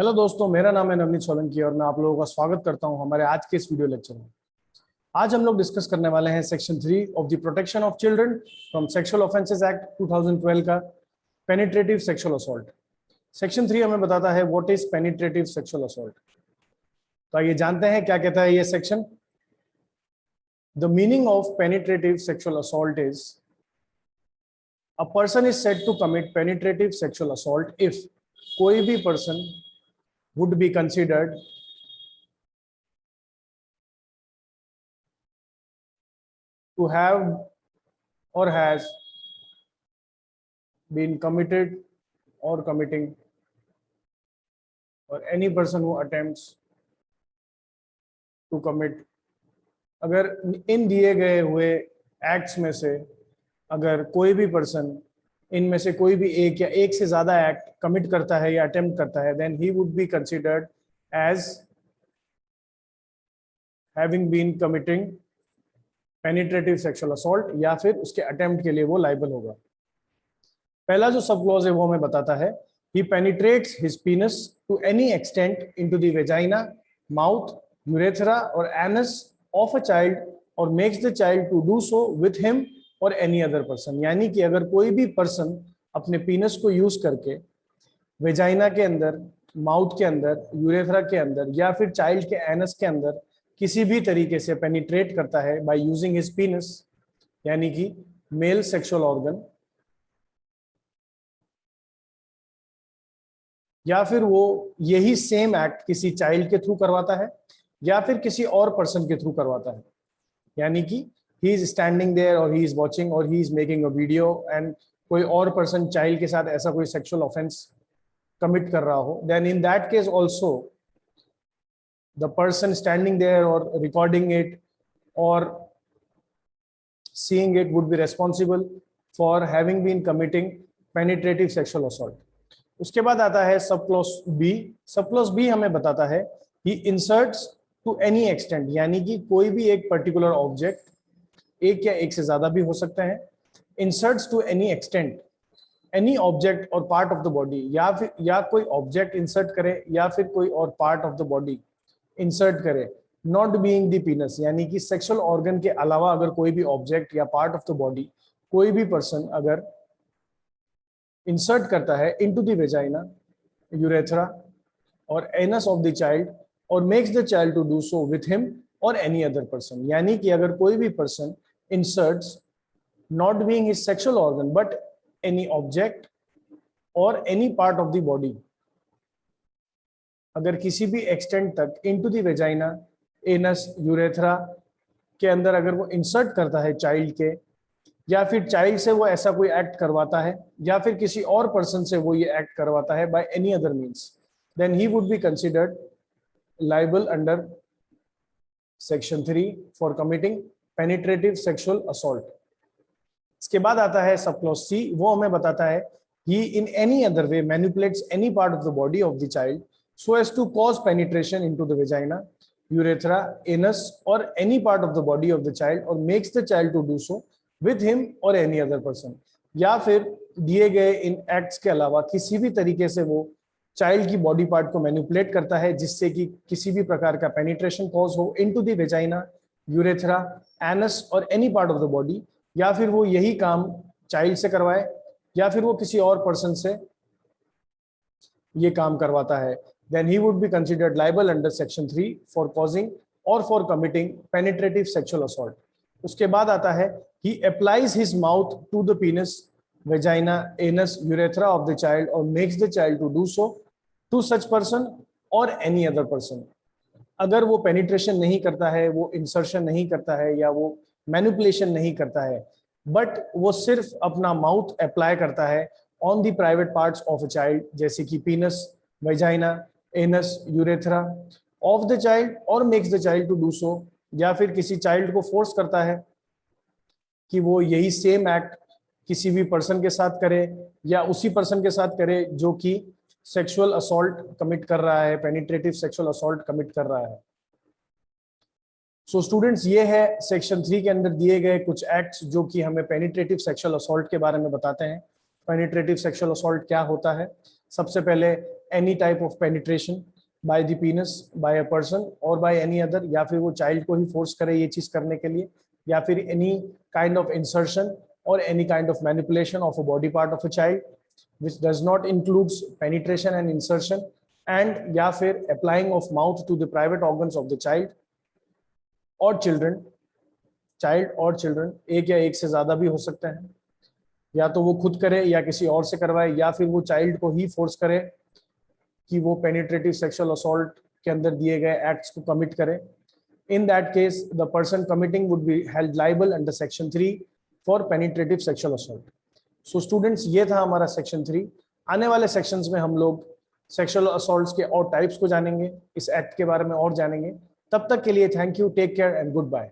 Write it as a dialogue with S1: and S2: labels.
S1: Hello दोस्तों, मेरा नाम है नवनीत सोलंकी और मैं आप लोगों का स्वागत करता हूं हमारे आज के इस वीडियो लेक्चर में। आज हम लोग डिस्कस करने वाले हैं section 3 of the protection of children from sexual offences act 2012 का पेनिट्रेटिव सेक्सुअल असॉल्ट। सेक्शन 3 हमें बताता है what is penetrative sexual assault. तो आइए जानते हैं क्या कहता है ये section. The meaning of penetrative sexual assault is a person is said to commit penetrative sexual assault if कोई भी person would be considered to have or has been committed or committing, or any person who attempts to commit। अगर इन दिए गए हुए acts में से अगर कोई भी पर्सन इनमें से कोई भी एक या एक से ज्यादा एक्ट कमिट करता है या अटेम्प्ट करता है, then he would be considered as having been committing penetrative sexual assault, या फिर उसके अटेम्प्ट के लिए वो लाइबल होगा। पहला जो सब क्लॉज है वो हमें बताता है he penetrates his penis to any extent into the vagina, mouth, urethra or anus of a child or makes the child to do so with him और एनी अदर पर्सन। यानी कि अगर कोई भी पर्सन अपने पीनस को यूज करके vagina के अंदर, माउथ के अंदर, यूरेथ्रा के अंदर या फिर चाइल्ड के एनस के अंदर किसी भी तरीके से पेनिट्रेट करता है बाय यूजिंग हिज पीनस, यानी कि मेल सेक्सुअल ऑर्गन, या फिर वो यही सेम एक्ट किसी चाइल्ड के थ्रू करवाता है या फिर किसी और पर्सन के थ्रू करवाता है, यानी कि he is standing there or he is watching or he is making a video and कोई और पर्सन चाइल्ड के साथ ऐसा कोई सेक्सुअल ऑफेंस कमिट कर रहा हो, then in that case also the person standing there or recording it or seeing it would be responsible for having been committing penetrative sexual assault। उसके बाद आता है sub clause B. Sub clause B हमें बताता है he inserts to any extent, यानी कि कोई भी एक पर्टिकुलर ऑब्जेक्ट, एक या एक से ज्यादा भी हो सकते हैं, inserts to any extent any object और पार्ट ऑफ द बॉडी, या कोई ऑब्जेक्ट इंसर्ट करे या फिर कोई और part of the body insert करे, नॉट बीइंग द पीनस, यानी कि सेक्सुअल ऑर्गन के अलावा अगर कोई भी ऑब्जेक्ट या पार्ट ऑफ द बॉडी कोई भी पर्सन अगर इंसर्ट करता है इनटू द वेजाइना, यूरेथ्रा और एनस ऑफ द चाइल्ड और makes the child to do so with him और एनी अदर पर्सन, यानी कि अगर कोई भी person inserts not being his sexual organ but any object or any part of the body, अगर किसी भी एक्सटेंट तक into the vagina, anus, urethra के अंदर अगर वो इंसर्ट करता है चाइल्ड के, या फिर चाइल्ड से वो ऐसा कोई एक्ट करवाता है या फिर किसी और पर्सन से वो ये एक्ट करवाता है by any other means, then he would be considered liable under section 3 for committing penetrative sexual assault. इसके बाद आता है सब क्लॉज सी। वो हमें बताता है he in any other way manipulates any part of the body of the child so as to cause penetration into the vagina, urethra, anus or any part of the body of the child or makes the child to do so with him or any other person, या फिर दिए गए इन acts के अलावा किसी भी तरीके से वो चाइल्ड की बॉडी पार्ट को मैनिपुलेट करता है जिससे कि किसी भी प्रकार का पेनिट्रेशन कॉज हो into the vagina, urethra, anus और any part of the body, या फिर वो यही काम चाइल्ड से करवाए या फिर वो किसी और पर्सन से ये काम करवाता है, then he would be considered liable under section 3 for causing or for committing penetrative sexual assault। उसके बाद आता है he applies his mouth to the penis, vagina, anus, urethra of the child or makes the child to do so to such person or any other person। अगर वो penetration नहीं करता है, वो इंसर्शन नहीं करता है या वो मैनिपुलेशन नहीं करता है, बट वो सिर्फ अपना माउथ अप्लाई करता है on the private parts of a child, जैसे कि penis, vagina, anus, urethra of the child और makes the child to do so, या फिर किसी चाइल्ड को फोर्स करता है कि वो यही सेम एक्ट किसी भी पर्सन के साथ करे या उसी पर्सन के साथ करे जो कि सेक्सुअल असॉल्ट कमिट कर रहा है, पेनिट्रेटिव सेक्सुअल असॉल्ट कमिट कर रहा है। सो स्टूडेंट्स, ये है सेक्शन 3 के अंदर दिए गए कुछ एक्ट्स जो कि हमें पेनिट्रेटिव सेक्सुअल असॉल्ट के बारे में बताते हैं। पेनिट्रेटिव सेक्सुअल असॉल्ट क्या होता है? सबसे पहले any type of penetration by the penis by a person or by any other, या फिर वो child को ही force करे ये चीज करने के लिए, या फिर any kind of insertion or any kind of manipulation of a body part of a child which does not includes penetration and insertion, and या फिर applying of mouth to the private organs of the child or children, child और children, एक या एक से ज्यादा भी हो सकते हैं, या तो वो खुद करे या किसी और से करवाए, या फिर वो चाइल्ड को ही फोर्स करे कि वो पेनिट्रेटिव सेक्सुअल असॉल्ट के अंदर दिए गए एक्ट्स को कमिट करे. In that case the person committing would be held liable under section 3 for penetrative sexual assault. So students, ये था हमारा सेक्शन 3. आने वाले सेक्शंस में हम लोग सेक्सुअल असॉल्ट्स के और टाइप्स को जानेंगे, इस एक्ट के बारे में और जानेंगे. तब तक के लिए thank you, take care and good bye.